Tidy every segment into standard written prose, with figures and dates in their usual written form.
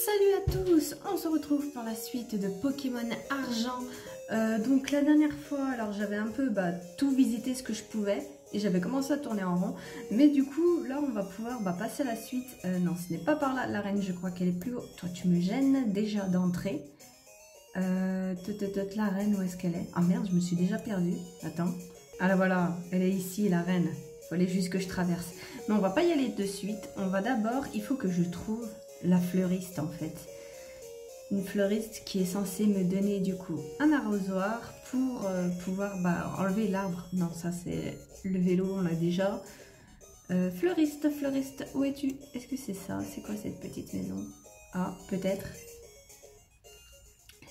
Salut à tous, on se retrouve pour la suite de Pokémon Argent. Donc la dernière fois, alors j'avais un peu tout visité ce que je pouvais et j'avais commencé à tourner en rond. Mais du coup, là on va pouvoir passer à la suite. Non, ce n'est pas par là, la reine, je crois qu'elle est plus haut. Toi tu me gênes déjà d'entrer. La reine, où est-ce qu'elle est? Ah merde, je me suis déjà perdue. Attends. Ah là voilà, elle est ici, la reine. Il fallait juste que je traverse. Mais on va pas y aller de suite. On va d'abord, il faut que je trouve la fleuriste en fait. Une fleuriste qui est censée me donner du coup un arrosoir pour pouvoir enlever l'arbre. Non, ça c'est le vélo, on l'a déjà. Fleuriste, fleuriste, où es-tu? Est-ce que c'est ça? C'est quoi cette petite maison? Ah, peut-être.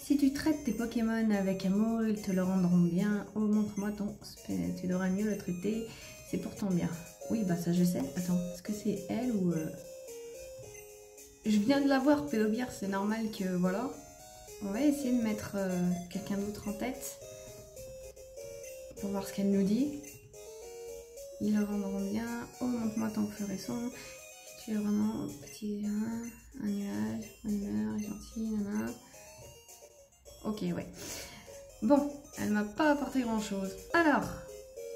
Si tu traites tes Pokémon avec amour, ils te le rendront bien. Oh, montre-moi ton spé. Tu devrais mieux le traiter. C'est pour ton bien. Oui, bah ça je sais. Attends, est-ce que c'est elle ou... Je viens de la voir, Pédobière, c'est normal que... Voilà. On va essayer de mettre quelqu'un d'autre en tête. Pour voir ce qu'elle nous dit. Ils le rendront bien. Oh, montre-moi ton florisson. Tu es vraiment petit... Un nuage, bonne humeur, gentil, nana. Ok, ouais. Bon, elle m'a pas apporté grand chose. Alors,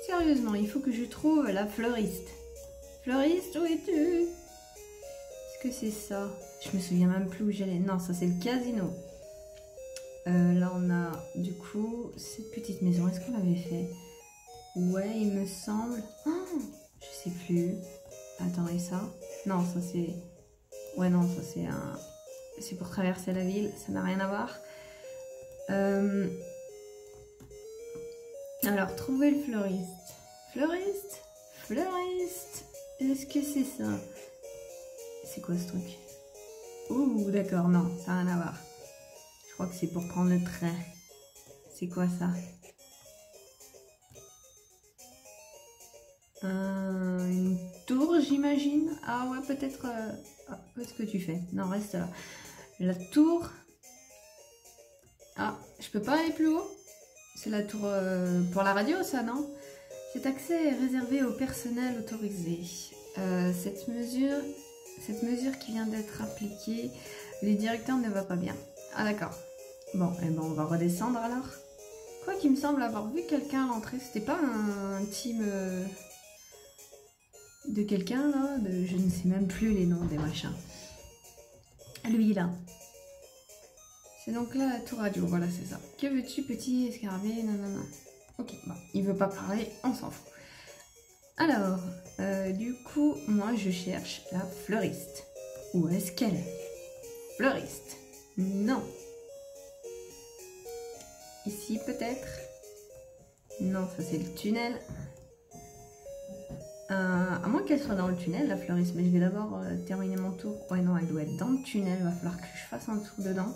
sérieusement, il faut que je trouve la fleuriste. Fleuriste, où es-tu? Est-ce que c'est ça? Je me souviens même plus où j'allais. Non, ça c'est le casino. Là, on a du coup cette petite maison. Est-ce qu'on l'avait fait? Ouais, il me semble. Oh, je sais plus. Attends, et ça? Non, ça c'est... Ouais, non, ça c'est un... C'est pour traverser la ville. Ça n'a rien à voir. Alors, trouver le fleuriste. Fleuriste? Fleuriste? Est-ce que c'est ça? C'est quoi ce truc? Ouh, d'accord, non, ça n'a rien à voir. Je crois que c'est pour prendre le train. C'est quoi ça? Une tour, j'imagine. Ah ouais, peut-être... Ah, qu'est-ce que tu fais? Non, reste là. La tour... Ah, je peux pas aller plus haut? C'est la tour pour la radio, ça, non? Cet accès est réservé au personnel autorisé. Cette mesure qui vient d'être appliquée, le directeur ne va pas bien. Ah d'accord. Bon, eh ben on va redescendre alors. Quoi qu'il me semble avoir vu quelqu'un à l'entrée. C'était pas un team de quelqu'un là, je ne sais même plus les noms des machins. Lui là. C'est donc là la tour radio, voilà c'est ça. Que veux-tu petit escarabée? Non, non, non. Ok, bon, il veut pas parler, on s'en fout. Alors, du coup, moi je cherche la fleuriste. Où est-ce qu'elle est? Fleuriste. Non. Ici peut-être? Non, ça c'est le tunnel. À moins qu'elle soit dans le tunnel, la fleuriste. Mais je vais d'abord terminer mon tour. Ouais, non, elle doit être dans le tunnel. Il va falloir que je fasse un tour dedans.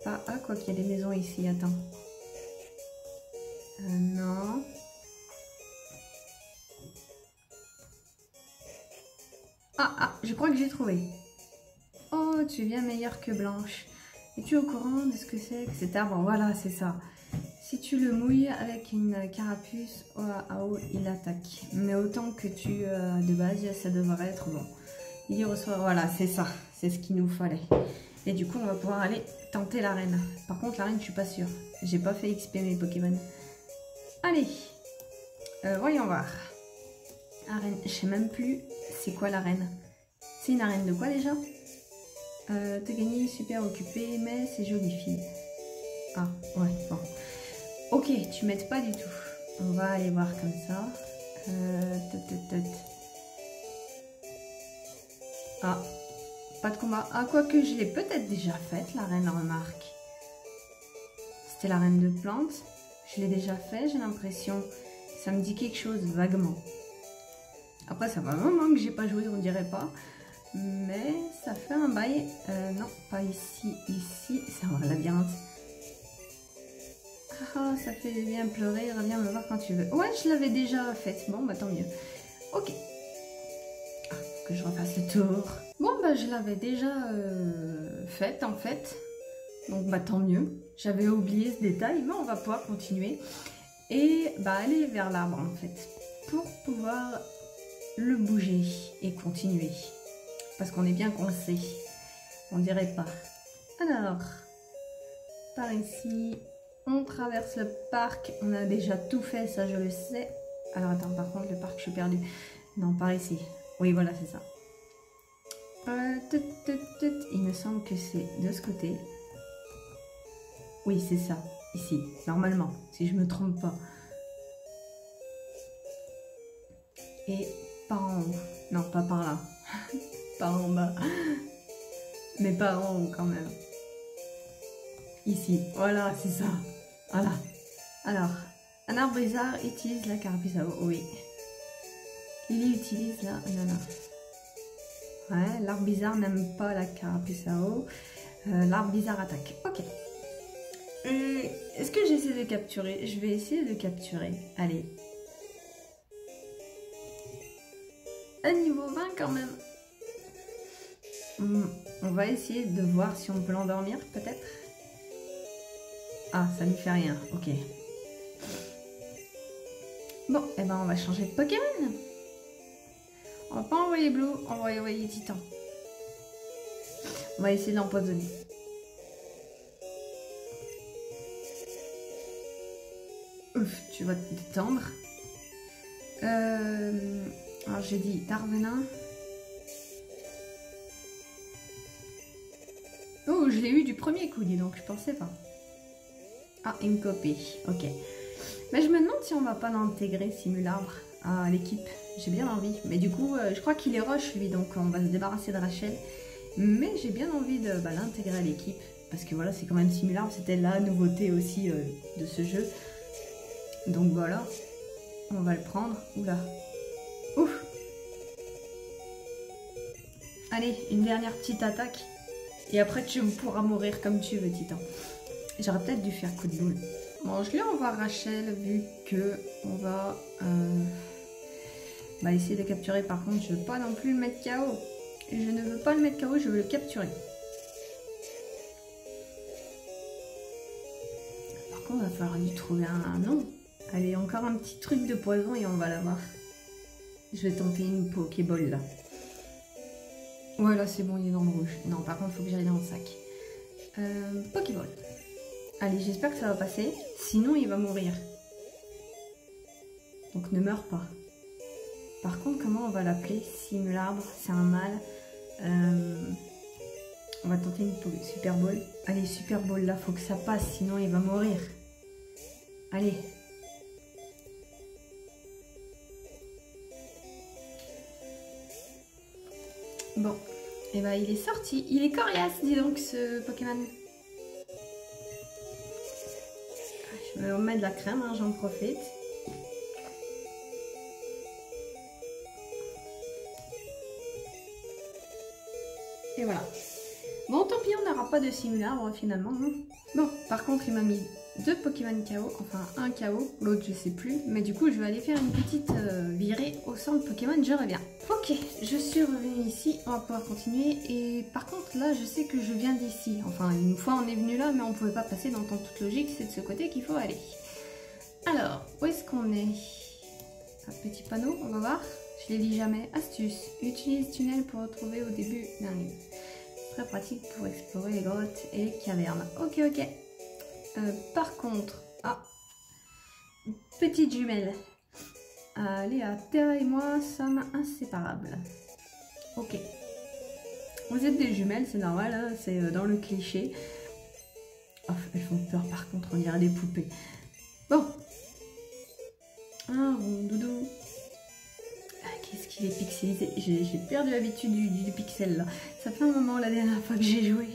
Ah, quoi qu'il y a des maisons ici, attends. Non. Je crois que j'ai trouvé. Oh, tu es bien meilleure que Blanche. Es-tu au courant de ce que c'est que cet arbre? Voilà, c'est ça. Si tu le mouilles avec une carapuce, il attaque. Mais autant que tu de base, ça devrait être bon. Il y reçoit, voilà, c'est ça. C'est ce qu'il nous fallait. Et du coup, on va pouvoir aller tenter la reine. Par contre, la reine, je suis pas sûre. J'ai pas fait XP mes Pokémon. Allez, voyons voir. Arène, je sais même plus c'est quoi la reine. C'est une arène de quoi déjà? T'as gagné, super occupé, mais c'est jolie fille. Ah, ouais, bon. Ok, tu m'aides pas du tout. On va aller voir comme ça. Ah, pas de combat. Ah, quoique je l'ai peut-être déjà faite, la reine, remarque. C'était la reine de plantes. Je l'ai déjà fait, j'ai l'impression. Ça me dit quelque chose, vaguement. Après, ça fait un moment que j'ai pas joué, on dirait pas. Mais ça fait un bail. Non, pas ici. Ici, c'est un labyrinthe. Ah, ça fait bien pleurer. Reviens me voir quand tu veux. Ouais, je l'avais déjà faite. Bon, bah tant mieux. Ok. Ah, faut que je refasse le tour. Bon, bah je l'avais déjà faite en fait. Donc, bah tant mieux. J'avais oublié ce détail, mais on va pouvoir continuer. Et bah aller vers l'arbre en fait. Pour pouvoir le bouger et continuer. Parce qu'on est bien qu'on le sait. On dirait pas. Alors, par ici, on traverse le parc. On a déjà tout fait, ça je le sais. Alors attends, par contre le parc, je suis perdue. Non, par ici. Oui, voilà, c'est ça. Il me semble que c'est de ce côté. Oui, c'est ça. Ici, normalement, si je me trompe pas. Et par en haut. Non, pas par là. Par en bas. Mais pas en haut quand même. Ici, voilà, c'est ça. Voilà. Alors, un arbre bizarre utilise la carapace à eau. Oui. Il utilise la... Non. Ouais, l'arbre bizarre n'aime pas la carapace à eau. L'arbre bizarre attaque. Ok. Est-ce que j'essaie de capturer? Je vais essayer de capturer. Allez. À niveau 20 quand même. On va essayer de voir si on peut l'endormir peut-être. Ah, ça ne fait rien. Ok. Bon, et ben on va changer de Pokémon. On va pas envoyer Blue, on va envoyer Titan. On va essayer de l'empoisonner. Ouf, tu vas te détendre. Alors j'ai dit Darvenin. Oh, je l'ai eu du premier coup, dis donc, je pensais pas. Ah, une copie, ok. Mais je me demande si on va pas l'intégrer, Simularbre, à l'équipe. J'ai bien envie. Mais du coup, je crois qu'il est rush, lui, donc on va se débarrasser de Rachel. Mais j'ai bien envie de l'intégrer à l'équipe. Parce que voilà, c'est quand même Simularbre, c'était la nouveauté aussi de ce jeu. Donc voilà, on va le prendre. Oula. Ouf. Allez, une dernière petite attaque. Et après, tu pourras mourir comme tu veux, Titan. J'aurais peut-être dû faire coup de boule. Bon, je lui envoie Rachel vu que on va essayer de capturer. Par contre, je veux pas non plus le mettre KO. Je ne veux pas le mettre KO, je veux le capturer. Par contre, il va falloir lui trouver un nom. Allez, encore un petit truc de poison et on va l'avoir. Je vais tenter une Pokéball là. Voilà, c'est bon, il est dans le rouge. Non, par contre, il faut que j'aille dans le sac. Pokéball. Allez, j'espère que ça va passer. Sinon, il va mourir. Donc, ne meurs pas. Par contre, comment on va l'appeler? Simularbre, c'est un mâle. On va tenter une Super Ball. Allez, Super Ball, là, faut que ça passe. Sinon, il va mourir. Allez. Bon. Et bah, il est sorti. Il est coriace, dis donc, ce Pokémon. Je vais remettre de la crème, hein, j'en profite. Et voilà. Bon, tant pis, on n'aura pas de Simularbre finalement. Bon, par contre, il m'a mis 2 Pokémon KO, enfin un KO, l'autre je sais plus. Mais du coup, je vais aller faire une petite virée au centre Pokémon, je reviens. Ok, je suis revenue ici, on va pouvoir continuer. Et par contre, là, je sais que je viens d'ici. Enfin, une fois on est venu là, mais on pouvait pas passer, donc en toute logique, c'est de ce côté qu'il faut aller. Alors, où est-ce qu'on est? Un petit panneau, on va voir. Je les lis jamais. Astuce. Utilise tunnel pour retrouver au début d'un livre. Très pratique pour explorer les grottes et les cavernes. Ok, ok. Par contre... Ah. Petite jumelle. Léa, Terra et moi sommes inséparables. Ok. Vous êtes des jumelles, c'est normal, hein, c'est dans le cliché. Oh, elles font peur par contre, on dirait des poupées. Bon. Un rond doudou. Qu'est-ce qu'il est pixelisé. J'ai perdu l'habitude du pixel là. Ça fait un moment la dernière fois que j'ai joué.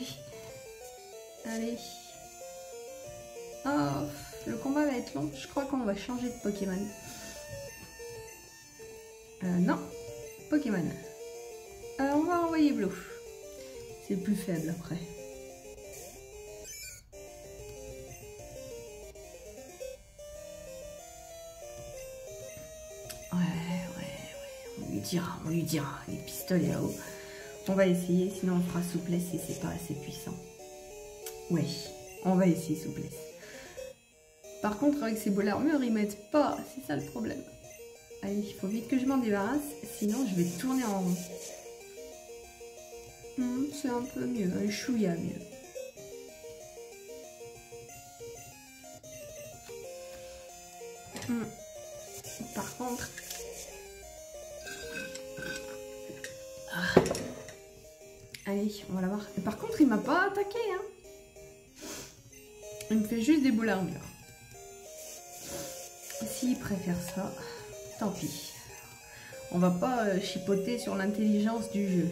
Allez. Oh, le combat va être long. Je crois qu'on va changer de Pokémon. Non. Pokémon. On va envoyer Blue. C'est le plus faible après. On lui dira, les pistolets là-haut. On va essayer, sinon on fera souplesse si c'est pas assez puissant. Oui, on va essayer souplesse. Par contre, avec ces boules armures, ils m'aident pas, c'est ça le problème. Allez, il faut vite que je m'en débarrasse, sinon je vais tourner en rond. C'est un peu mieux, un chouïa mieux. Par contre... Allez, on va la voir. Par contre, il m'a pas attaqué, hein. Il me fait juste des boules d'armure. S'il préfère ça, tant pis. On va pas chipoter sur l'intelligence du jeu.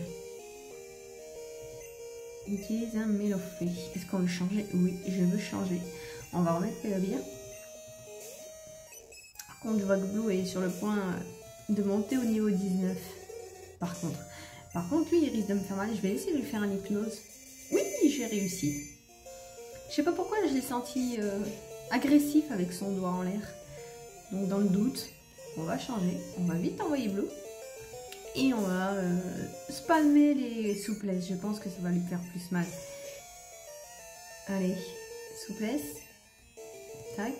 Utilise un Mélofée. Est-ce qu'on veut changer? Oui, je veux changer. On va remettre Pélavir. Par contre, je vois que Blue est sur le point de monter au niveau 19. Par contre, lui, il risque de me faire mal. Je vais essayer de lui faire un hypnose. Oui, j'ai réussi. Je sais pas pourquoi je l'ai senti agressif avec son doigt en l'air. Donc, dans le doute, on va changer. On va vite envoyer Blue. Et on va spammer les souplesses. Je pense que ça va lui faire plus mal. Allez, souplesse. Tac.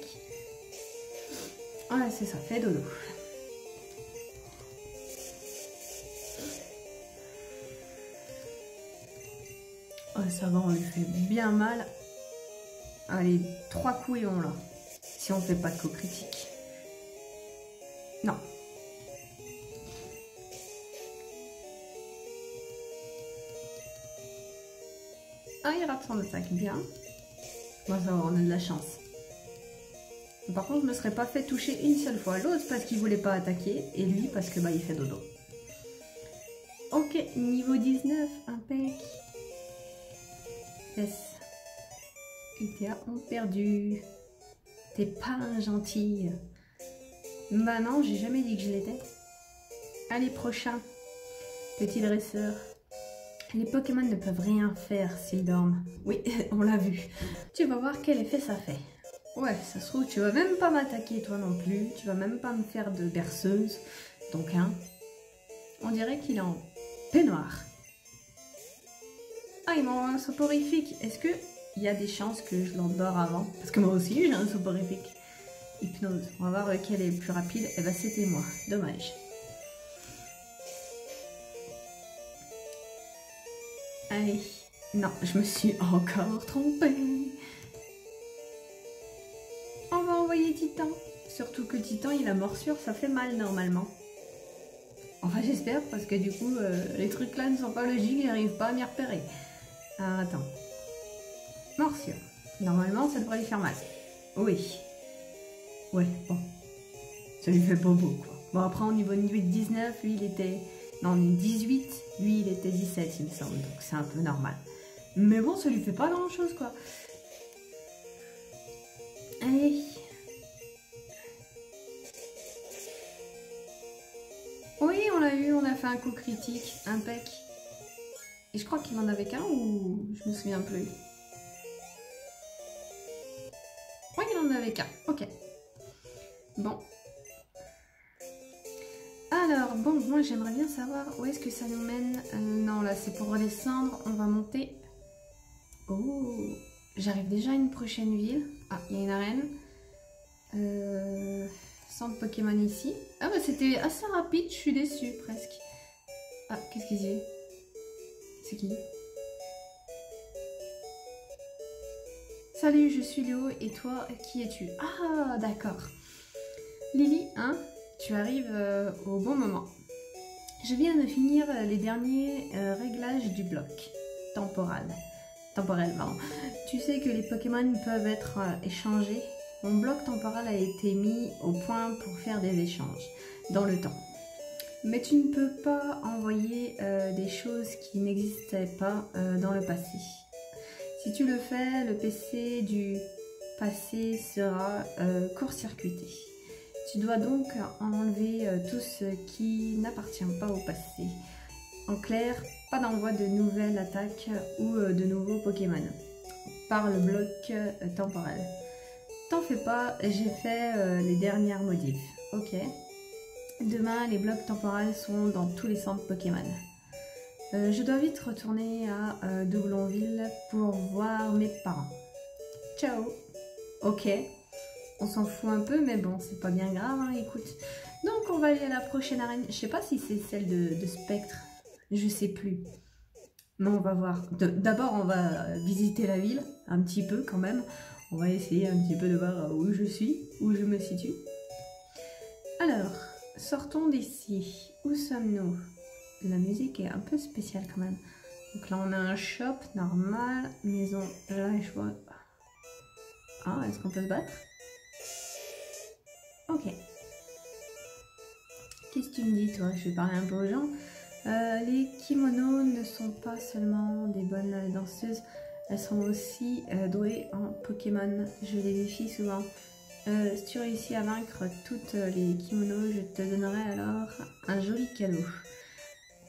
Voilà, c'est ça, fait dodo. Oh, ça va, on lui fait bien mal. Allez, 3 coups et on l'a. Si on fait pas de coup critique. Non. Ah, il rate son attaque, bien. Bon, ça va, on a de la chance. Par contre, je me serais pas fait toucher une seule fois. L'autre parce qu'il voulait pas attaquer. Et lui parce que bah il fait dodo. Ok, niveau 19, impec. Yes. UTA ont perdu. T'es pas un gentil. Bah non, j'ai jamais dit que je l'étais. Allez, prochain. Petit dresseur. Les Pokémon ne peuvent rien faire s'ils dorment. Oui, on l'a vu. Tu vas voir quel effet ça fait. Ouais, ça se trouve, tu vas même pas m'attaquer toi non plus. Tu vas même pas me faire de berceuse. Donc, hein, on dirait qu'il est en peignoir. Ah, il m'a un soporifique. Est-ce que il y a des chances que je l'endors avant? Parce que moi aussi, j'ai un soporifique. Hypnose. On va voir lequel est le plus rapide. Eh ben, c'était moi. Dommage. Allez. Non, je me suis encore trompée. On va envoyer Titan. Surtout que Titan, il a morsure, ça fait mal normalement. Enfin, j'espère, parce que du coup, les trucs là ne sont pas logiques, il n'arrive pas à m'y repérer. Alors, attends. Morsure. Normalement, ça devrait lui faire mal. Oui. Ouais, bon. Ça lui fait pas beau, quoi. Bon, après, au niveau 19, lui, il était... Non, on est 18. Lui, il était 17, il me semble. Donc, c'est un peu normal. Mais bon, ça lui fait pas grand-chose, quoi. Allez. Oui, on l'a eu, on a fait un coup critique. Impec. Et je crois qu'il en avait qu'un ou... Je me souviens plus. Oui, il en avait qu'un. Ok. Bon. Alors, bon, moi j'aimerais bien savoir où est-ce que ça nous mène. Non, là c'est pour redescendre. On va monter. Oh, j'arrive déjà à une prochaine ville. Ah, il y a une arène. Centre Pokémon ici. Ah bah c'était assez rapide, je suis déçue presque. Ah, qu'est-ce qu'il dit? C'est qui? Salut, je suis Léo et toi, qui es-tu? Ah, d'accord. Lily, hein? Tu arrives au bon moment. Je viens de finir les derniers réglages du bloc temporel. Pardon. Tu sais que les Pokémon peuvent être échangés. Mon bloc temporel a été mis au point pour faire des échanges dans le temps. Mais tu ne peux pas envoyer des choses qui n'existaient pas dans le passé. Si tu le fais, le PC du passé sera court-circuité. Tu dois donc enlever tout ce qui n'appartient pas au passé. En clair, pas d'envoi de nouvelles attaques ou de nouveaux Pokémon par le bloc temporel. T'en fais pas, j'ai fait les dernières modifs. Ok. Demain, les blocs temporels sont dans tous les centres Pokémon. Je dois vite retourner à Doublonville pour voir mes parents. Ciao. Ok. On s'en fout un peu, mais bon, c'est pas bien grave, hein, écoute. Donc, on va aller à la prochaine arène. Je sais pas si c'est celle de Spectre. Je sais plus. Mais on va voir. D'abord, on va visiter la ville, un petit peu quand même. On va essayer un petit peu de voir où je suis, où je me situe. Alors, sortons d'ici. Où sommes-nous? La musique est un peu spéciale quand même. Donc là, on a un shop normal, maison. Là, je vois. Ah, est-ce qu'on peut se battre? Ok. Qu'est-ce que tu me dis, toi? Je vais parler un peu aux gens. Les kimonos ne sont pas seulement des bonnes danseuses, elles sont aussi douées en Pokémon. Je les défie souvent. Si tu réussis à vaincre toutes les kimonos, je te donnerai alors un joli cadeau.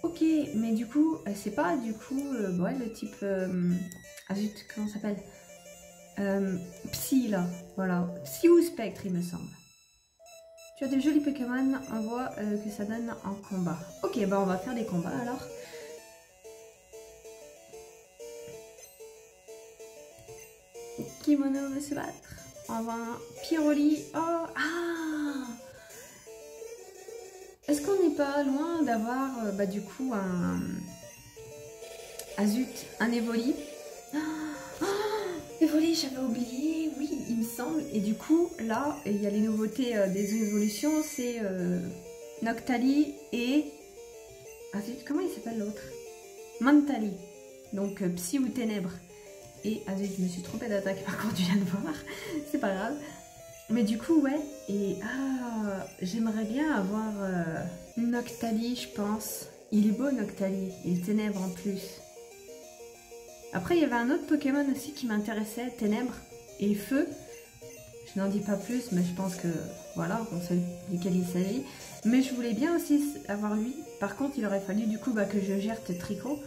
Ok, mais du coup, c'est pas du coup ouais, le type... ah zut, comment ça s'appelle? Psy là, voilà. Psy ou Spectre, il me semble. Tu as de jolis Pokémon, on voit que ça donne en combat. Ok, bah on va faire des combats alors. Kimono veut se battre. On va un Pyroli. Oh, ah! Est-ce qu'on n'est pas loin d'avoir bah, du coup un... Ah zut, un Evoli. Evoli, j'avais oublié, oui, il me semble. Et du coup, là, il y a les nouveautés des évolutions, c'est Noctali et... Ah zut, comment il s'appelle l'autre? Mantali. Donc Psy ou Ténèbres. Et ah zut, je me suis trompée d'attaque par contre, je viens de voir. C'est pas grave. Mais du coup, ouais. Et ah, j'aimerais bien avoir Noctali, je pense. Il est beau, Noctali. Il est Ténèbres en plus. Après, il y avait un autre Pokémon aussi qui m'intéressait, Ténèbres et Feu. Je n'en dis pas plus, mais je pense que voilà, on sait duquel il s'agit. Mais je voulais bien aussi avoir lui. Par contre, il aurait fallu du coup bah, que je gère Tricot.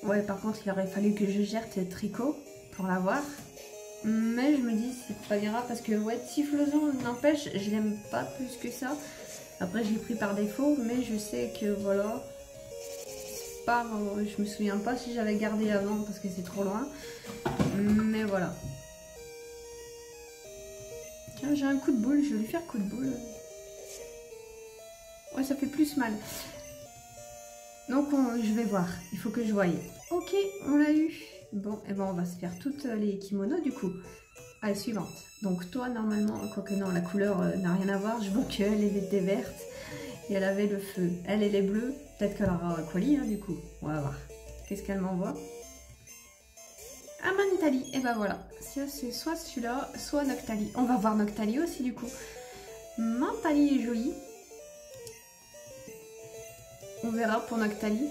Ouais, par contre, il aurait fallu que je gère Tricot pour l'avoir. Mais je me dis, c'est pas grave parce que ouais, Typhlosion, n'empêche, je l'aime pas plus que ça. Après, je l'ai pris par défaut, mais je sais que voilà. Je me souviens pas si j'avais gardé avant parce que c'est trop loin. Mais voilà. Tiens, j'ai un coup de boule, je vais lui faire coup de boule. Ouais, ça fait plus mal. Donc je vais voir, il faut que je voie. Ok, on l'a eu. Bon, et ben on va se faire toutes les kimonos du coup. Allez, suivante. Donc toi, normalement, quoique non, la couleur n'a rien à voir. Je vois qu'elle était verte et elle avait le feu. Elle est bleue. Peut-être qu'elle aura Quali, hein, du coup. On va voir. Qu'est-ce qu'elle m'envoie? Ah, Mantali. Et ben voilà. C'est soit celui-là, soit Noctali. On va voir Noctali aussi, du coup. Mantali est jolie. On verra pour Noctali.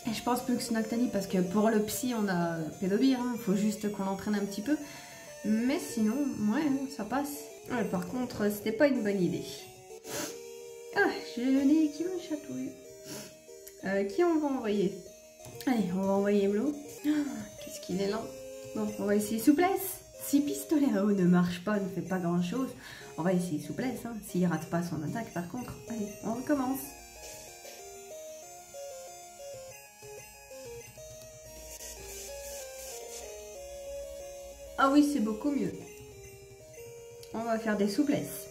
Et je pense plus que c'est Noctali parce que pour le psy, on a Pédobir. Il faut juste qu'on l'entraîne un petit peu. Mais sinon, ouais, ça passe. Ouais, par contre, c'était pas une bonne idée. Ah, j'ai le nez qui me chatouille. Qui on va envoyer? Allez, on va envoyer Blo. Qu'est-ce qu'il est lent. Bon, on va essayer souplesse. Si pistolet à eau ne marche pas, ne fait pas grand chose, on va essayer souplesse. Hein. S'il rate pas son attaque, par contre, allez, on recommence. Ah oui, c'est beaucoup mieux. On va faire des souplesses.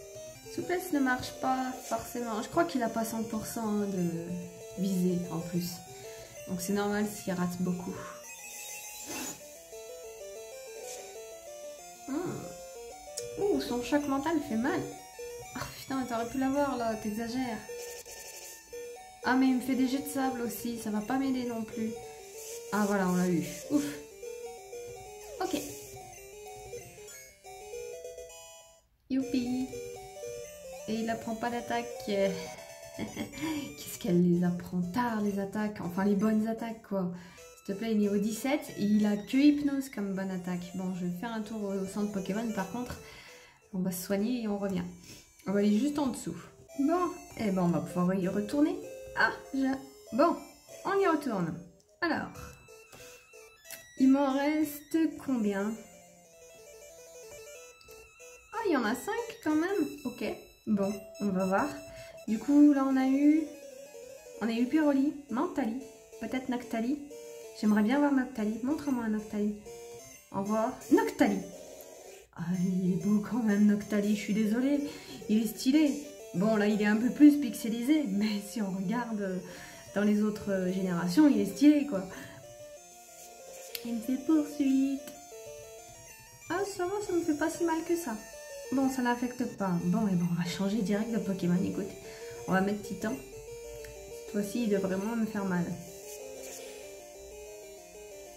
Souplesse ne marche pas forcément. Je crois qu'il n'a pas 100% de visée en plus. Donc c'est normal s'il rate beaucoup. Ouh, son choc mental fait mal. Ah putain, t'aurais pu l'avoir là, t'exagères. Ah mais il me fait des jets de sable aussi, ça va pas m'aider non plus. Ah voilà, on l'a eu. Ouf. Ok. Youpi. Et il apprend pas d'attaque. Qu'est-ce qu'elle les apprend tard, les attaques. Enfin, les bonnes attaques, quoi. S'il te plaît, niveau 17. Et il a que hypnose comme bonne attaque. Bon, je vais faire un tour au centre Pokémon. Par contre, on va se soigner et on revient. On va aller juste en dessous. Bon, et ben on va pouvoir y retourner. Ah, bon, on y retourne. Alors, il m'en reste combien? Ah, il y en a 5 quand même. Ok, bon, on va voir. Du coup, là, on a eu Pyroli, Mantali, peut-être Noctali. J'aimerais bien voir Noctali. Montre-moi un Noctali. Au revoir. Noctali. Ah, il est beau quand même, Noctali. Je suis désolée. Il est stylé. Bon, là, il est un peu plus pixelisé. Mais si on regarde dans les autres générations, il est stylé quoi. Il me fait poursuite. Ah ça va, ça me fait pas si mal que ça. Bon, ça n'affecte pas. Bon, et bon, on va changer direct de Pokémon, écoute. On va mettre Titan. Cette fois-ci, il devrait moins me faire mal.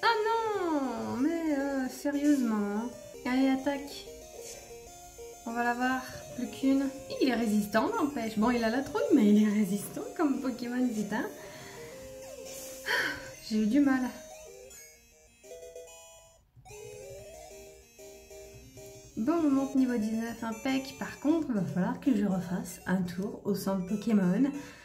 Ah non, mais sérieusement. Hein. Allez, attaque. On va l'avoir. Plus qu'une. Il est résistant, n'empêche. Bon, il a la trouille, mais il est résistant comme Pokémon Titan. J'ai eu du mal. Bon, on monte niveau 19, impec. Par contre, il va falloir que je refasse un tour au centre Pokémon.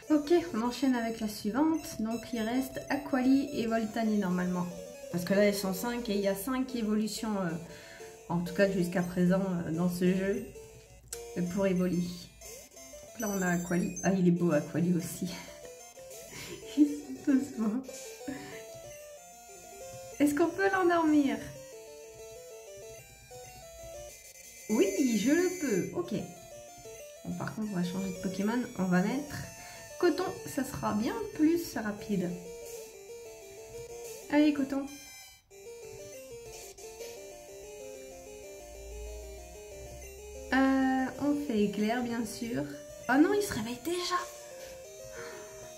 Ok, on enchaîne avec la suivante. Donc, il reste Aquali et Voltani normalement. Parce que là, elles sont 5 et il y a 5 évolutions, en tout cas jusqu'à présent, dans ce jeu, pour évoluer. Là, on a Aquali. Ah, il est beau, Aquali aussi. Ils sont tous beaux. Est-ce qu'on peut l'endormir? Oui, je le peux. Ok. Bon, par contre, on va changer de Pokémon. On va mettre Coton. Ça sera bien plus rapide. Allez, Coton. On fait éclair, bien sûr. Oh non, il se réveille déjà.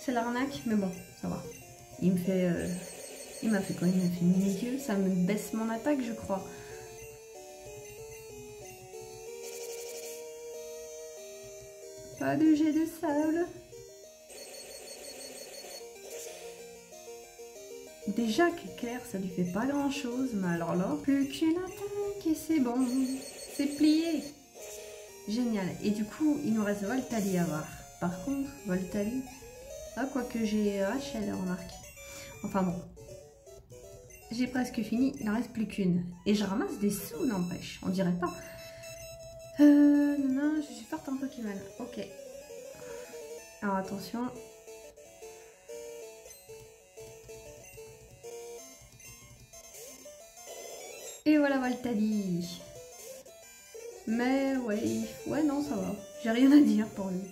C'est l'arnaque, mais bon, ça va. Il me fait... Il m'a fait quoi? Il m'a fait milieu. Ça me baisse mon attaque, je crois. Pas de jet de sable. Déjà qu'éclair, ça lui fait pas grand chose, mais alors là, plus qu'une attaque et c'est bon. C'est plié. Génial. Et du coup, il nous reste Voltali à voir. Par contre, Voltali... Ah, quoique j'ai Rachel, remarque. Enfin bon. J'ai presque fini, il n'en reste plus qu'une. Et je ramasse des sous, n'empêche. On dirait pas. Non, je suis forte en Pokémon. Ok. Alors attention. Et voilà Voltali. Mais ouais non ça va. J'ai rien à dire pour lui.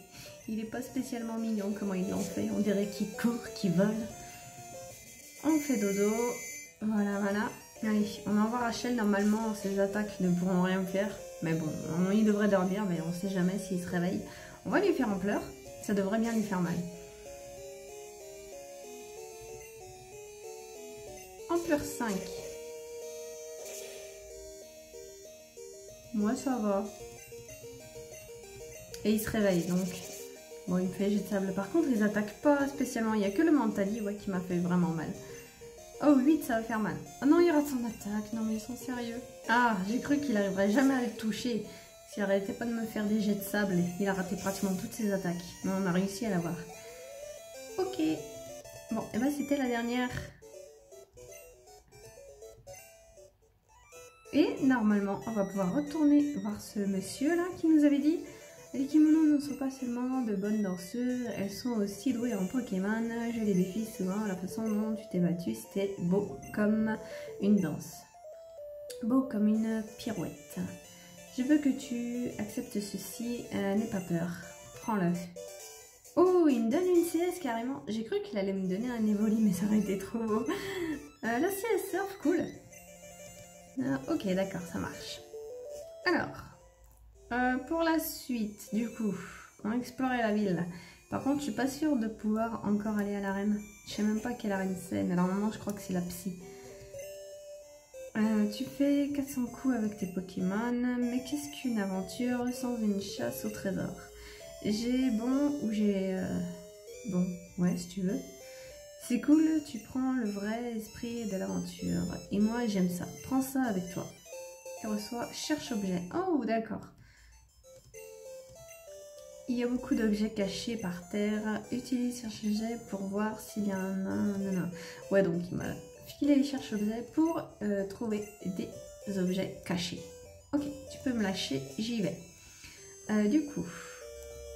Il est pas spécialement mignon comment ils l'ont fait. On dirait qu'il court, qu'il vole. On fait dodo. Voilà. Allez, on envoie Rachel. Normalement ses attaques ne pourront rien faire. Mais bon, il devrait dormir, mais on sait jamais s'il se réveille. On va lui faire en pleurs. Ça devrait bien lui faire mal. En pleurs 5. Moi ça va. Et il se réveille donc. Bon, il me fait jet de sable. Par contre, ils attaquent pas spécialement. Il n'y a que le Mentali qui m'a fait vraiment mal. Oh, 8, ça va faire mal. Oh non, il rate son attaque. Non, mais ils sont sérieux. Ah, j'ai cru qu'il arriverait jamais à le toucher. S'il arrêtait pas de me faire des jets de sable, il a raté pratiquement toutes ses attaques. Mais on a réussi à l'avoir. Ok. Bon, et ben c'était la dernière. Et normalement, on va pouvoir retourner voir ce monsieur là qui nous avait dit les kimonos ne sont pas seulement de bonnes danseuses, elles sont aussi douées en Pokémon. Je les défie souvent, la façon dont tu t'es battue, c'était beau comme une danse. Beau comme une pirouette. Je veux que tu acceptes ceci, n'aie pas peur. Prends-le. Oh, il me donne une CS carrément. J'ai cru qu'il allait me donner un Evoli, mais ça aurait été trop beau. La CS surf, cool. Ok, d'accord, ça marche. Alors, pour la suite, du coup, on va explorer la ville. Par contre, je suis pas sûre de pouvoir encore aller à l'arène. Je sais même pas quelle arène c'est, mais normalement, je crois que c'est la psy. Tu fais 400 coups avec tes Pokémon, mais qu'est-ce qu'une aventure sans une chasse au trésor? J'ai bon ou j'ai... Bon, ouais, si tu veux. C'est cool, tu prends le vrai esprit de l'aventure. Et moi, j'aime ça. Prends ça avec toi. Tu reçois cherche objet. Oh, d'accord. Il y a beaucoup d'objets cachés par terre. Utilise cherche objet pour voir s'il y a un... Ouais, donc il m'a filé les cherche objet pour trouver des objets cachés. Ok, tu peux me lâcher, j'y vais. Du coup,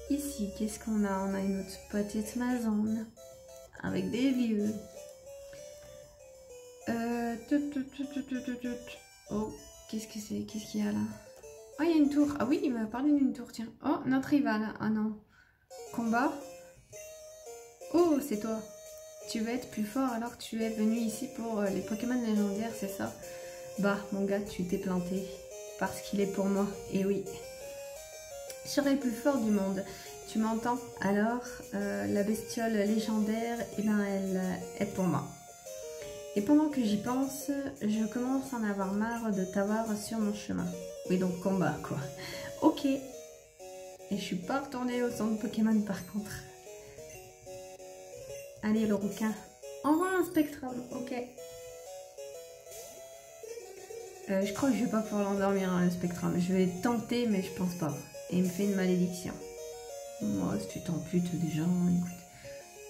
ici, qu'est-ce qu'on a? On a une autre petite maison. Avec des vieux. Oh, qu'est-ce que c'est? Qu'est-ce qu'il y a là? Oh, il y a une tour. Ah oui, il m'a parlé d'une tour, tiens. Oh, notre rival. Ah non. Combat. Oh, c'est toi. Tu veux être plus fort alors que tu es venu ici pour les Pokémon légendaires, c'est ça? Bah, mon gars, tu t'es planté. Parce qu'il est pour moi. Et oui. Je serai le plus fort du monde. Tu m'entends? Alors, la bestiole légendaire, eh ben, elle est pour moi. Et pendant que j'y pense, je commence à en avoir marre de t'avoir sur mon chemin. Oui, donc combat, quoi. Ok. Et je suis pas retournée au centre Pokémon, par contre. Allez, le rouquin. Envoie un Spectrum, ok. Je crois que je vais pas pouvoir l'endormir, hein, le Spectrum. Je vais tenter, mais je pense pas. Et il me fait une malédiction. Moi, si tu t'amputes déjà, écoute.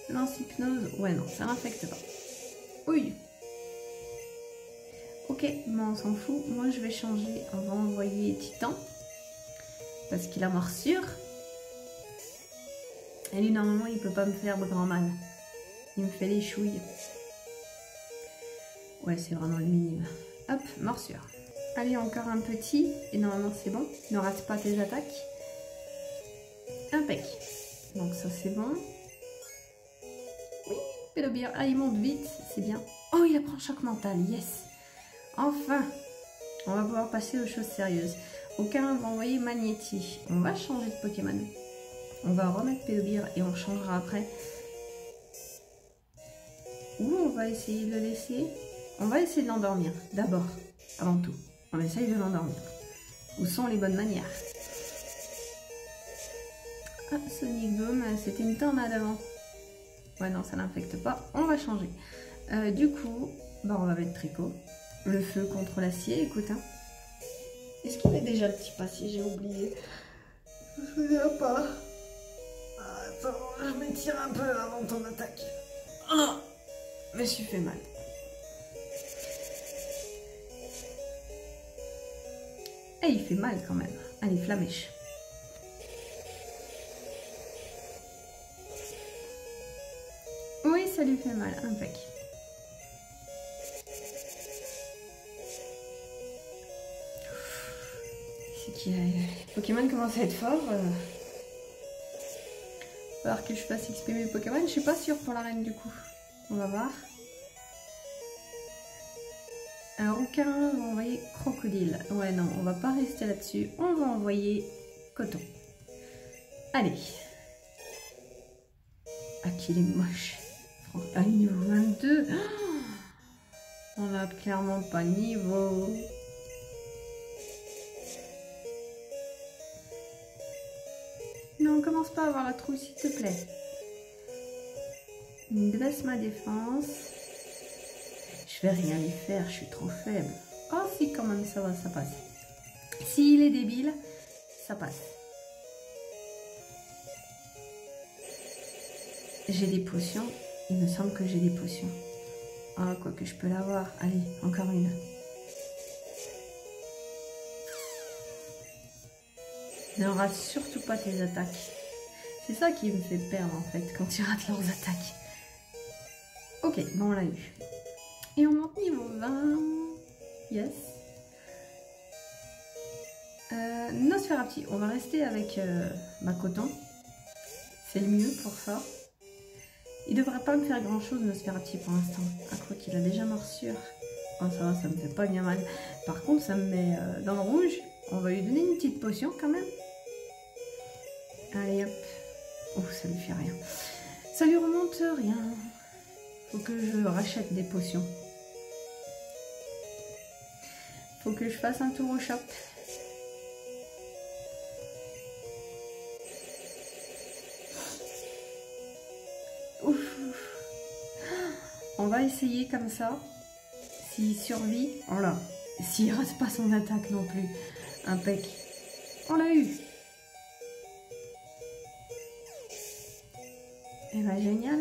Lance-hypnose, ouais, non, ça n'infecte pas. Oui. Ok, mais on s'en fout. Moi, je vais changer. On va envoyer Titan. Parce qu'il a morsure. Et lui, normalement, il peut pas me faire de grand mal. Il me fait les chouilles. Ouais, c'est vraiment le minimum. Hop, morsure. Allez, encore un petit. Et normalement, c'est bon. Ne rate pas tes attaques. Impec. Donc ça, c'est bon. Oui, Pédobir. Ah, il monte vite. C'est bien. Oh, il apprend choc mental. Yes. Enfin. On va pouvoir passer aux choses sérieuses. Aucun va envoyer Magnéti. On va changer de Pokémon. On va remettre Pédobir et on changera après. Ou on va essayer de le laisser. On va essayer de l'endormir, d'abord, avant tout. On essaye de l'endormir. Où sont les bonnes manières? Ah, Sonic Boom, c'était une tornade avant. Ouais, non, ça n'infecte pas. On va changer. Du coup, bah, on va mettre Tricot. Le feu contre l'acier, écoute. Hein. Est-ce qu'il met déjà le petit passier? J'ai oublié. Je me souviens pas. Attends, je m'étire un peu avant ton attaque. Oh, je me suis fait mal. Et il fait mal quand même. Allez, Flamèche. Oui, ça lui fait mal. Impec. C'est qu'il y a... Pokémon commence à être fort. Il va falloir que je fasse XP mes Pokémon. Je suis pas sûre pour l'arène du coup. On va voir. Un rouquin, on va envoyer crocodile. Ouais, non, on va pas rester là-dessus. On va envoyer coton. Allez. Ah, qu'il est moche. Ah, niveau 22. Oh, on a clairement pas de niveau. Non, commence pas à avoir la trouille, s'il te plaît. Baisse ma défense. Je vais rien lui faire, je suis trop faible. Oh si, quand même, ça va, ça passe. S'il est débile, ça passe. J'ai des potions. Il me semble que j'ai des potions. Ah, quoi que je peux l'avoir. Allez, encore une. Ne rate surtout pas tes attaques. C'est ça qui me fait perdre en fait, quand ils ratent leurs attaques. Ok, bon, on l'a eu. Et on monte niveau 20. Yes. Nosferapti. On va rester avec ma coton. C'est le mieux pour ça. Il devrait pas me faire grand chose, Nosferapti, pour l'instant. Ah, quoi qu'il a déjà morsure. Oh, ça va, ça me fait pas bien mal. Par contre, ça me met dans le rouge. On va lui donner une petite potion quand même. Allez, hop. Oh, ça lui fait rien. Ça lui remonte rien. Faut que je rachète des potions. Faut que je fasse un tour au shop. Ouf. On va essayer comme ça. S'il survit, on l'a. S'il rate pas son attaque non plus. Impec. On l'a eu. Eh ben génial.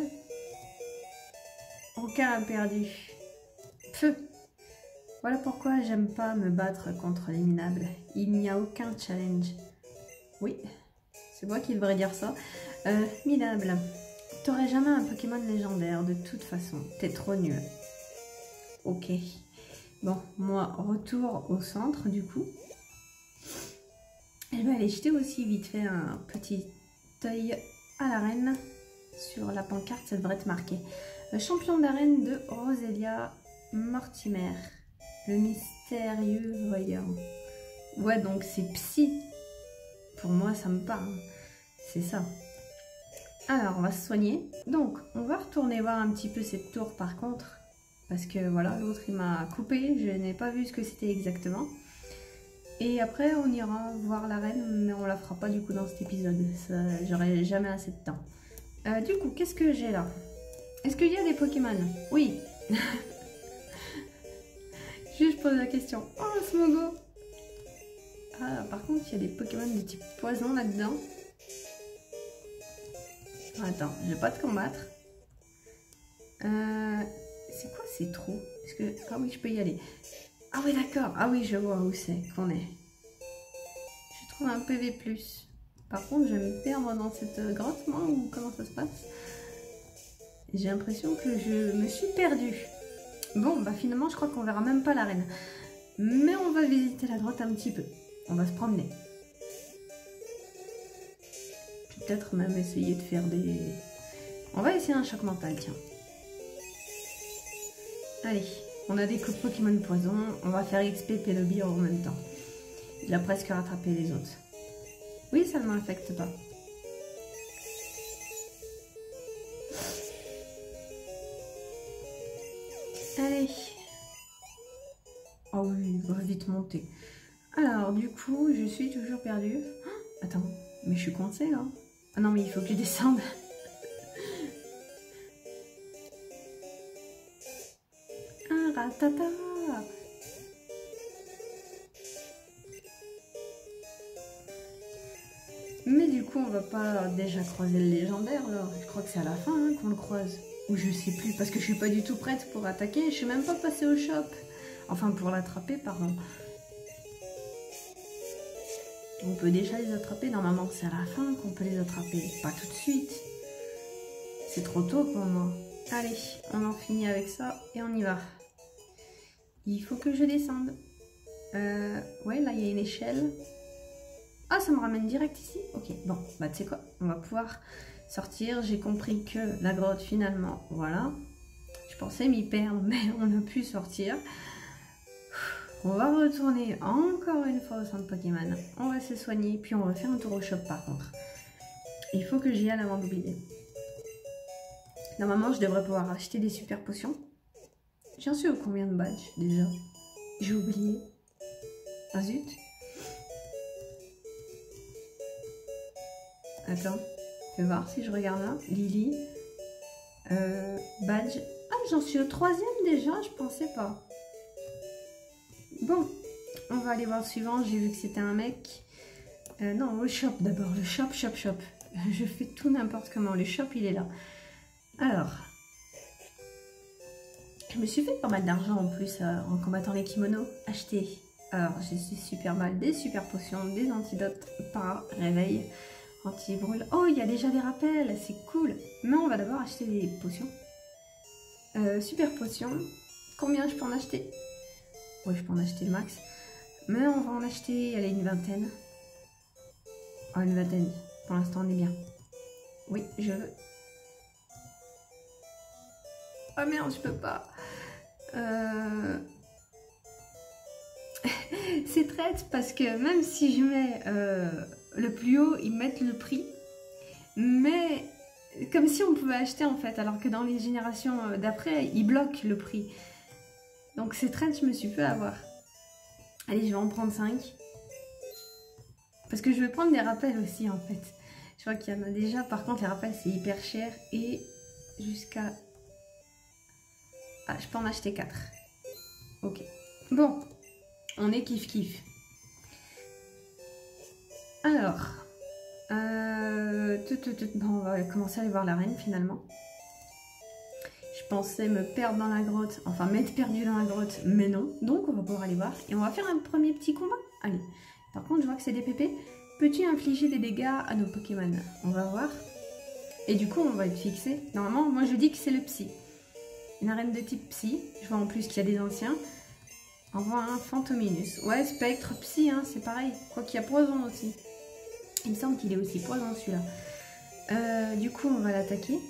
Aucun a perdu. Feu. Voilà pourquoi j'aime pas me battre contre les minables. Il n'y a aucun challenge. Oui, c'est moi qui devrais dire ça. Minable. T'aurais jamais un Pokémon légendaire de toute façon. T'es trop nul. Ok. Bon, moi, retour au centre du coup. Je vais aller jeter aussi vite fait un petit œil à l'arène. Sur la pancarte, ça devrait être marqué. Champion d'arène de Roselia Mortimer. Le mystérieux voyant. Ouais, donc c'est psy. Pour moi, ça me parle. C'est ça. Alors, on va se soigner. Donc, on va retourner voir un petit peu cette tour par contre. Parce que voilà, l'autre il m'a coupé. Je n'ai pas vu ce que c'était exactement. Et après, on ira voir l'arène, mais on la fera pas du coup dans cet épisode. J'aurai jamais assez de temps. Du coup, qu'est-ce que j'ai là? Est-ce qu'il y a des Pokémon? Oui. Je pose la question. Oh, Smogo. Ah, par contre, il y a des Pokémon de type poison là-dedans. Attends, je vais pas te combattre. C'est quoi ces trous? Est-ce que... Ah oui, je peux y aller. Ah oui, d'accord. Ah oui, je vois où c'est qu'on est. Je trouve un PV+. Par contre, je vais me perdre dans cette grotte, moi, ou comment ça se passe? J'ai l'impression que je me suis perdue. Bon, bah finalement, je crois qu'on verra même pas l'arène. Mais on va visiter la grotte un petit peu. On va se promener. Peut-être même essayer de faire des... On va essayer un choc mental, tiens. Allez, on a des Pokémon poison. On va faire XP Pélobi en même temps. Il a presque rattrapé les autres. Oui, ça ne m'affecte pas. Allez. Oh oui, il va vite monter. Alors, du coup, je suis toujours perdue. Oh, attends, mais je suis coincée là. Ah non, mais il faut que je descende. Un ratata. Mais du coup, on va pas déjà croiser le légendaire là. Je crois que c'est à la fin hein, qu'on le croise. Ou je sais plus, parce que je suis pas du tout prête pour attaquer. Je suis même pas passée au shop. Enfin, pour l'attraper, pardon. On peut déjà les attraper. Normalement, c'est à la fin qu'on peut les attraper. Pas tout de suite. C'est trop tôt pour moi. Allez, on en finit avec ça et on y va. Il faut que je descende. Ouais, là, il y a une échelle. Ah, ça me ramène direct ici? Ok, bon, bah tu sais quoi? On va pouvoir sortir. J'ai compris que la grotte, finalement, voilà. Je pensais m'y perdre, mais on a pu sortir. On va retourner encore une fois au centre Pokémon. On va se soigner, puis on va faire un tour au shop par contre. Il faut que j'y aille avant d'oublier. Normalement, je devrais pouvoir acheter des super potions. J'en suis au combien de badges déjà? J'ai oublié. Ah zut. Attends, je vais voir si je regarde là. Lily. Badge. Ah, j'en suis au 3e déjà, je pensais pas. Bon, on va aller voir le suivant. J'ai vu que c'était un mec. Non, au shop d'abord. Le shop. Je fais tout n'importe comment. Le shop, il est là. Alors, je me suis fait pas mal d'argent en plus en combattant les kimonos. Acheter. Alors, j'ai super mal. Des super potions, des antidotes par réveil. Anti-brûle. Oh, il y a déjà des rappels. C'est cool. Mais on va d'abord acheter des potions. Super potions. Combien je peux en acheter? Ouais, je peux en acheter le max. Mais on va en acheter, allez, une vingtaine. Oh, une vingtaine. Pour l'instant, on est bien. Oui, je veux. Oh merde, je peux pas. C'est traite parce que même si je mets le plus haut, ils mettent le prix. Mais comme si on pouvait acheter en fait, alors que dans les générations d'après, ils bloquent le prix. Donc c'est traite, je me suis fait avoir. Allez, je vais en prendre 5. Parce que je vais prendre des rappels aussi en fait. Je vois qu'il y en a déjà. Par contre, les rappels, c'est hyper cher. Et jusqu'à... Ah, je peux en acheter 4. Ok. Bon, on est kiff-kiff. Alors, bon, on va commencer à aller voir l'arène finalement. Je pensais me perdre dans la grotte, enfin m'être perdu dans la grotte, mais non. Donc on va pouvoir aller voir et on va faire un premier petit combat. Allez, par contre je vois que c'est des pépés. Peux-tu infliger des dégâts à nos Pokémon? On va voir. Et du coup on va être fixé. Normalement, moi je dis que c'est le psy. Une arène de type psy. Je vois en plus qu'il y a des anciens. On voit un Fantominus. Ouais, spectre, psy, hein, c'est pareil. Quoi qu'il y a poison aussi. Il me semble qu'il est aussi poison celui-là. Du coup, on va l'attaquer.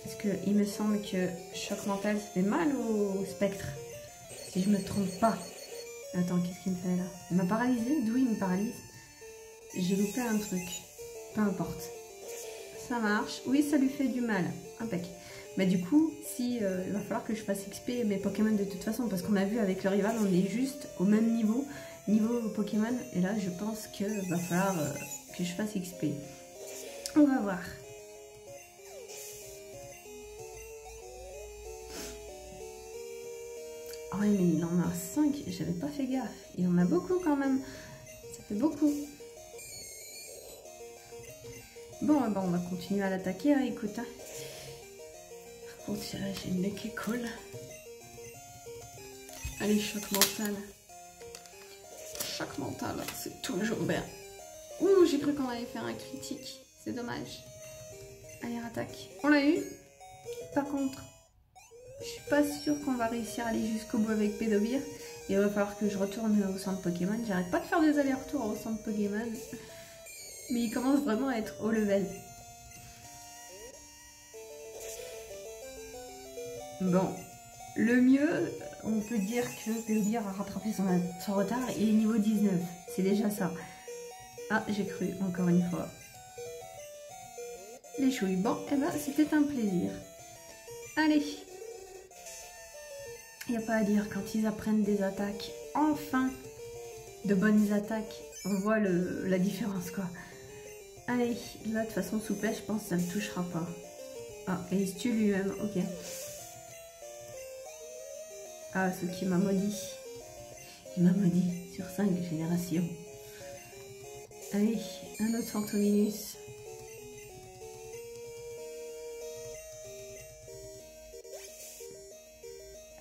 Parce qu'il me semble que choc mental ça fait mal au spectre. Si je me trompe pas. Attends, qu'est-ce qu'il me fait là? Il m'a paralysé? D'où il me paralyse? J'ai loupé un truc. Peu importe. Ça marche. Oui, ça lui fait du mal. Impec. Mais du coup, si, il va falloir que je fasse XP mes Pokémon de toute façon. Parce qu'on a vu avec le rival, on est juste au même niveau. Niveau Pokémon. Et là, je pense que va falloir que je fasse XP. On va voir. Ah ouais, mais il en a 5, j'avais pas fait gaffe. Il en a beaucoup quand même. Ça fait beaucoup. Bon, on va continuer à l'attaquer, hein, écoute. Hein. Par contre, j'ai le nez qui colle. Allez, choc mental. Choc mental, c'est toujours bien. Ouh, j'ai cru qu'on allait faire un critique. C'est dommage. Allez, attaque. On l'a eu. Par contre, je suis pas sûre qu'on va réussir à aller jusqu'au bout avec Pédovir. Il va falloir que je retourne au centre Pokémon. J'arrête pas de faire des allers-retours au centre Pokémon. Mais il commence vraiment à être haut level. Bon. Le mieux, on peut dire que Pédovir a rattrapé son retard. Il est niveau 19. C'est déjà ça. Ah, j'ai cru, encore une fois. Les chouilles. Bon, eh ben, c'était un plaisir. Allez. Il n'y a pas à dire, quand ils apprennent des attaques, enfin, de bonnes attaques, on voit la différence, quoi. Allez, là, de toute façon, souplesse, je pense que ça ne me touchera pas. Ah, et il se tue lui-même, ok. Ah, ce qui m'a maudit. Il m'a maudit sur 5 générations. Allez, un autre Fantominus.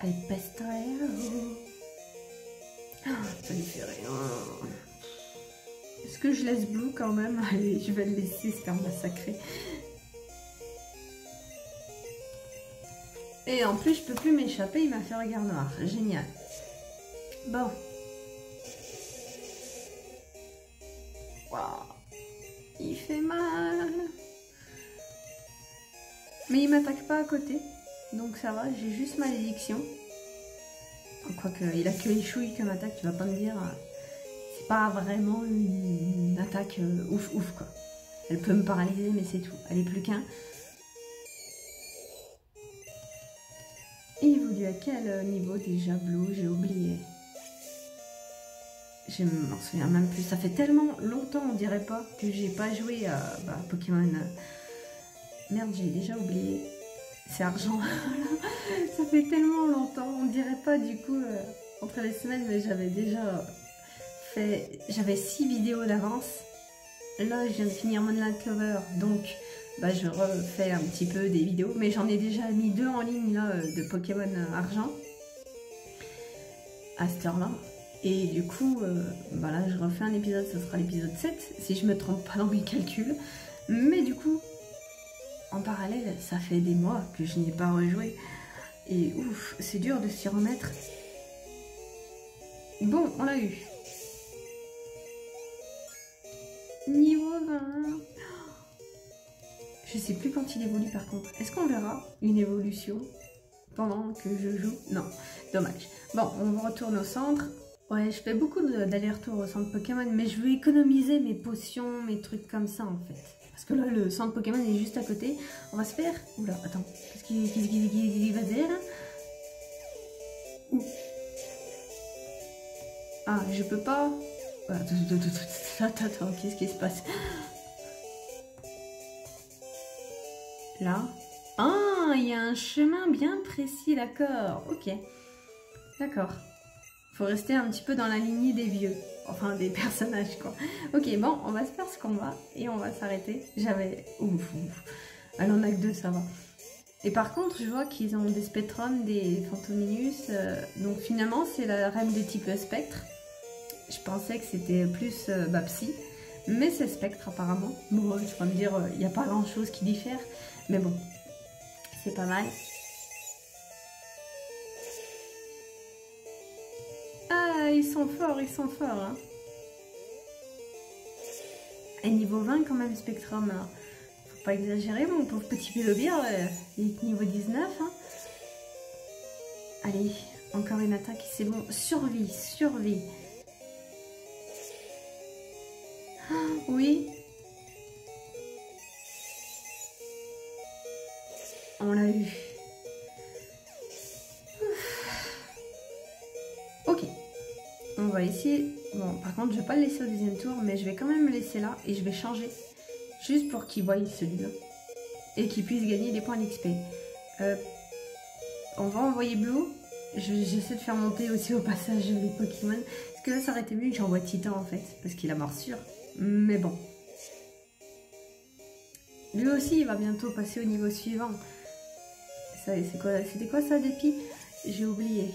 Allez, Pestero. Ça lui fait rien. Est-ce que je laisse Blue quand même? Allez, je vais le laisser se faire massacrer. Et en plus, je peux plus m'échapper, il m'a fait regard noir. Génial. Bon. Waouh. Il fait mal. Mais il m'attaque pas à côté. Donc ça va, j'ai juste malédiction. Quoique, il a que les chouilles comme attaque, tu vas pas me dire... C'est pas vraiment une attaque ouf quoi. Elle peut me paralyser mais c'est tout. Elle est plus qu'un. Il évolue à quel niveau déjà Blue? J'ai oublié. Je m'en souviens même plus. Ça fait tellement longtemps on dirait pas que j'ai pas joué à Pokémon. Merde, j'ai déjà oublié. C'est argent. Ça fait tellement longtemps. On dirait pas du coup entre les semaines mais j'avais déjà... J'avais 6 vidéos d'avance. Là, je viens de finir Moonlight Clover, donc je refais un petit peu des vidéos. Mais j'en ai déjà mis 2 en ligne là, de Pokémon Argent à cette heure-là. Et du coup, là, je refais un épisode, ce sera l'épisode 7, si je me trompe pas dans mes calculs. Mais du coup, en parallèle, ça fait des mois que je n'ai pas rejoué. Et ouf, c'est dur de s'y remettre. Bon, on l'a eu. Niveau 20. Je sais plus quand il évolue par contre. Est-ce qu'on verra une évolution pendant que je joue? Non, dommage. Bon, on retourne au centre. Ouais, je fais beaucoup d'allers-retours au centre Pokémon, mais je veux économiser mes potions, mes trucs comme ça en fait. Parce que là, le centre Pokémon est juste à côté. On va se faire... Oula, attends. Qu'est-ce qu'il va dire? Ouh. Ah, je peux pas... Attends, qu'est-ce qui se passe? Là. Ah, il y a un chemin bien précis, d'accord. Ok. D'accord. Faut rester un petit peu dans la lignée des vieux. Enfin, des personnages, quoi. Ok, bon, on va se faire ce combat et on va s'arrêter. J'avais... Ouf. Elle en a que 2, ça va. Et par contre, je vois qu'ils ont des Spectrum, des Fantominus. Donc finalement, c'est la reine de type spectre. Je pensais que c'était plus Psy, mais c'est spectre apparemment. Bon, tu vas me dire, il n'y a pas grand chose qui diffère, mais bon, c'est pas mal. Ah, ils sont forts, hein. Et niveau 20 quand même, Spectrum, alors. Faut Faut pas exagérer, mon pauvre petit Pélobir, il est niveau 19. Hein. Allez, encore une attaque, c'est bon. Survie, survie. Oh, oui. On l'a eu. Ok. On va essayer. Bon, par contre, je vais pas le laisser au deuxième tour, mais je vais quand même le laisser là et je vais changer. Juste pour qu'il voie celui-là. Et qu'il puisse gagner des points d'XP. On va envoyer Blue. J'essaie de faire monter aussi au passage les Pokémon. Parce que là, ça aurait été mieux que j'envoie Titan en fait. Parce qu'il a morsure. Mais bon. Lui aussi, il va bientôt passer au niveau suivant. C'était quoi ça, Dépi? J'ai oublié.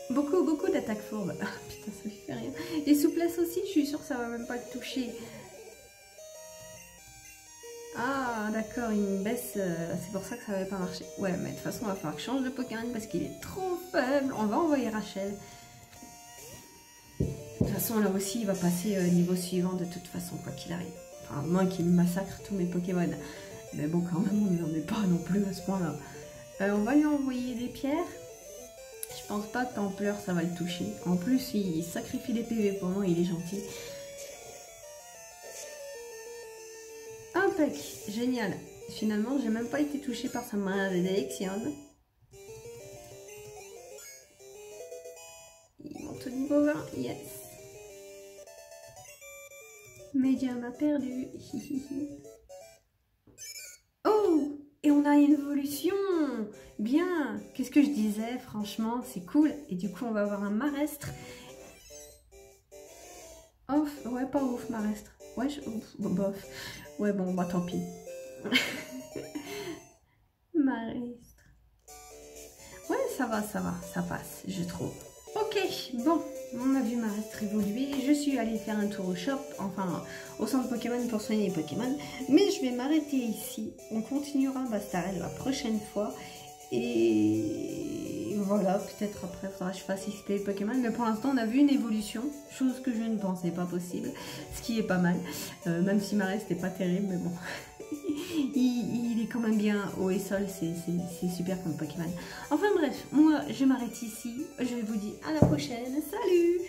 Beaucoup d'attaques fourbes. Ah putain, ça lui fait rien. Et souplesse aussi, je suis sûre que ça va même pas le toucher. Ah d'accord, il me baisse, c'est pour ça que ça n'avait pas marché. Ouais, mais de toute façon, il va falloir que je change de Pokémon parce qu'il est trop faible. On va envoyer Rachel. De toute façon, là aussi, il va passer au niveau suivant de toute façon, quoi qu'il arrive. Enfin, à moins qu'il massacre tous mes Pokémon. Mais bon, quand même, on n'en est pas non plus à ce point-là. On va lui envoyer des pierres. Je pense pas qu'en pleurs, ça va le toucher. En plus, il sacrifie des PV pour moi, il est gentil. Impec, génial. Finalement, j'ai même pas été touchée par sa malédiction. Il monte au niveau 20, yes. Medium a perdu. Oh, et on a une évolution. Bien. Qu'est-ce que je disais? Franchement, c'est cool. Et du coup, on va avoir un Marestre. Ouf, ouais, pas ouf, Marestre. Ouais, ouf, bof. Ouais, bon, bah tant pis. Marestre. Ouais, ça va, ça passe, je trouve. Ok, bon, on a vu Marestre évoluer. Je suis allée faire un tour au shop, enfin au centre Pokémon pour soigner les Pokémon. Mais je vais m'arrêter ici. On continuera Bastarel la prochaine fois. Et voilà, peut-être après, il faudra que je fasse XP Pokémon. Mais pour l'instant, on a vu une évolution, chose que je ne pensais pas possible. Ce qui est pas mal, même si Marestre n'est pas terrible, mais bon. il est quand même bien haut et sol, c'est super comme Pokémon. Enfin bref, moi je m'arrête ici, je vous dis à la prochaine, salut!